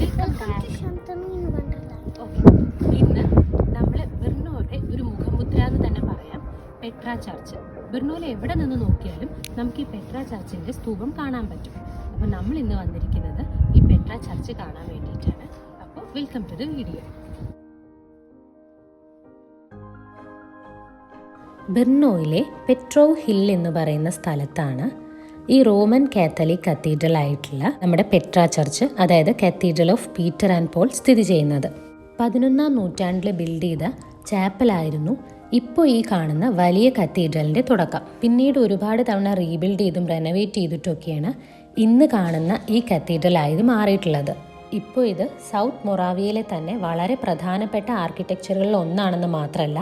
ഇന്ന് നമ്മൾ ബെർണോയുടെ ഒരു മുഖമുദ്ര എന്ന് തന്നെ പറയാം, പെട്ര ചർച്ച്. ബെർണോയിൽ എവിടെ നിന്ന് നോക്കിയാലും നമുക്ക് ഈ പെട്ര ചർച്ചിൻ്റെ സ്തൂപം കാണാൻ പറ്റും. അപ്പോൾ നമ്മൾ ഇന്ന് വന്നിരിക്കുന്നത് ഈ പെട്ര ചർച്ച് കാണാൻ വേണ്ടിയിട്ടാണ്. അപ്പോൾ വെൽക്കം ടു ദ വീഡിയോ. ബെർണോയിലെ പെട്രോ ഹിൽ എന്ന് പറയുന്ന സ്ഥലത്താണ് ഈ റോമൻ കാത്തലിക് കത്തീഡ്രൽ ആയിട്ടുള്ള നമ്മുടെ പെട്ര ചർച്ച്, അതായത് cathedral of Peter and Paul സ്ഥിതി ചെയ്യുന്നത്. 11ാം നൂറ്റാണ്ടിൽ ബിൽഡ് ചെയ്ത ചാപ്പലായിരുന്നു ഇപ്പോൾ ഈ കാണുന്ന വലിയ കത്തീഡ്രലിൻ്റെ തുടക്കം. പിന്നീട് ഒരുപാട് തവണ റീബിൽഡ് ചെയ്തും റെനോവേറ്റ് ചെയ്തിട്ടൊക്കെയാണ് ഇന്ന് കാണുന്ന ഈ കത്തീഡ്രൽ ആയത് മാറിയിട്ടുള്ളത്. ഇപ്പോൾ ഇത് സൗത്ത് മൊറാവിയയിലെ തന്നെ വളരെ പ്രധാനപ്പെട്ട ആർക്കിടെക്ചറുകളിൽ ഒന്നാണെന്ന് മാത്രമല്ല,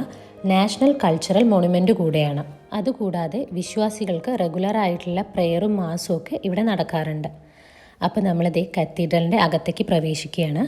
നാഷണൽ കൾച്ചറൽ മോണുമെൻ്റ് കൂടെയാണ്. അതുകൂടാതെ വിശ്വാസികൾക്ക് റെഗുലറായിട്ടുള്ള പ്രെയറും മാസും ഒക്കെ ഇവിടെ നടക്കാറുണ്ട്. അപ്പോൾ നമ്മളിതേ കത്തീഡ്രലിൻ്റെ അകത്തേക്ക് പ്രവേശിക്കുകയാണ്.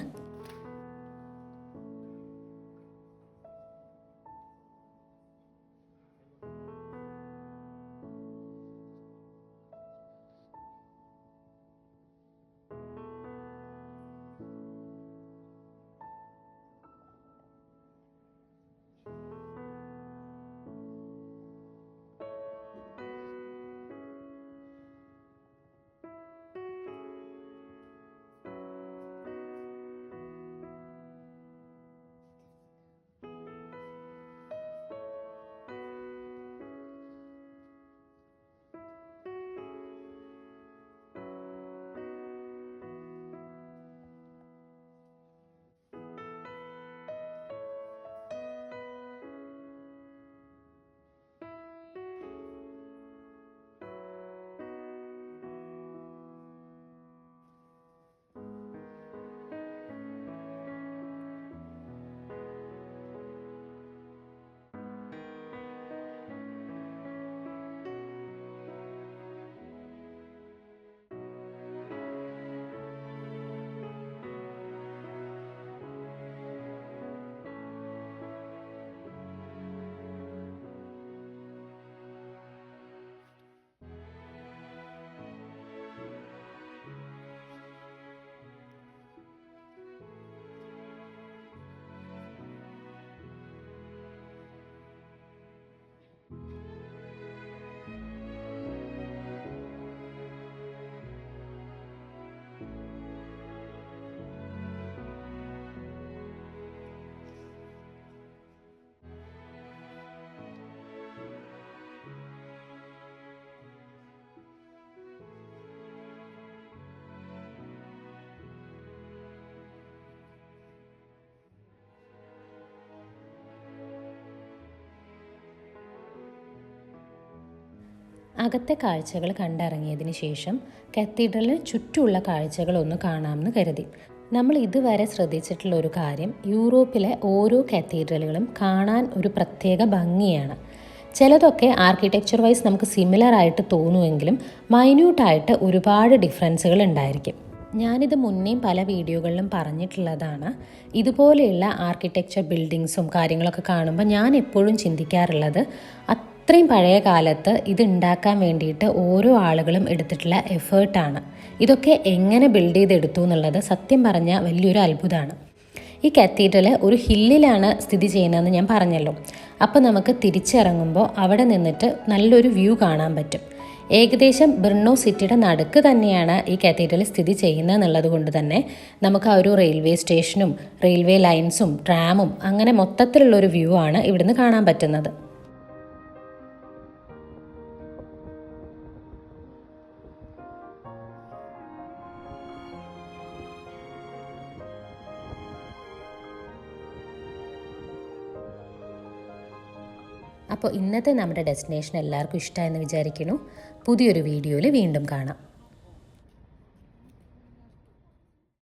അകത്തെ കാഴ്ചകൾ കണ്ടിറങ്ങിയതിന് ശേഷം കത്തീഡ്രലിന് ചുറ്റുമുള്ള കാഴ്ചകളൊന്ന് കാണാമെന്ന് കരുതി. നമ്മൾ ഇതുവരെ ശ്രദ്ധിച്ചിട്ടുള്ള ഒരു കാര്യം, യൂറോപ്പിലെ ഓരോ കത്തീഡ്രലുകളും കാണാൻ ഒരു പ്രത്യേക ഭംഗിയാണ്. ചിലതൊക്കെ ആർക്കിടെക്ചർ വൈസ് നമുക്ക് സിമിലർ ആയിട്ട് തോന്നുമെങ്കിലും മൈന്യൂട്ടായിട്ട് ഒരുപാട് ഡിഫറൻസുകൾ ഉണ്ടായിരിക്കും. ഞാനിത് മുന്നേയും പല വീഡിയോകളിലും പറഞ്ഞിട്ടുള്ളതാണ്. ഇതുപോലെയുള്ള ആർക്കിടെക്ചർ ബിൽഡിങ്സും കാര്യങ്ങളൊക്കെ കാണുമ്പോൾ ഞാൻ എപ്പോഴും ചിന്തിക്കാറുള്ളത്, അത്രയും പഴയ കാലത്ത് ഇത് ഉണ്ടാക്കാൻ വേണ്ടിയിട്ട് ഓരോ ആളുകളും എടുത്തിട്ടുള്ള എഫേർട്ടാണ്. ഇതൊക്കെ എങ്ങനെ ബിൽഡ് ചെയ്തെടുത്തു എന്നുള്ളത് സത്യം പറഞ്ഞാൽ വലിയൊരു അത്ഭുതമാണ്. ഈ കത്തീഡ്രൽ ഒരു ഹില്ലിലാണ് സ്ഥിതി ചെയ്യുന്നതെന്ന് ഞാൻ പറഞ്ഞല്ലോ. അപ്പോൾ നമുക്ക് തിരിച്ചിറങ്ങുമ്പോൾ അവിടെ നിന്നിട്ട് നല്ലൊരു വ്യൂ കാണാൻ പറ്റും. ഏകദേശം ബ്രിനോ സിറ്റിയുടെ നടുക്ക് തന്നെയാണ് ഈ കത്തീഡ്രൽ സ്ഥിതി ചെയ്യുന്നത് എന്നുള്ളത് കൊണ്ട് തന്നെ നമുക്ക് ആ ഒരു റെയിൽവേ സ്റ്റേഷനും റെയിൽവേ ലൈൻസും ട്രാമും അങ്ങനെ മൊത്തത്തിലുള്ളൊരു വ്യൂ ആണ് ഇവിടുന്ന് കാണാൻ പറ്റുന്നത്. അപ്പോൾ ഇന്നത്തെ നമ്മുടെ ഡെസ്റ്റിനേഷൻ എല്ലാവർക്കും ഇഷ്ടമായെന്ന് വിചാരിക്കുന്നു. പുതിയൊരു വീഡിയോയിൽ വീണ്ടും കാണാം.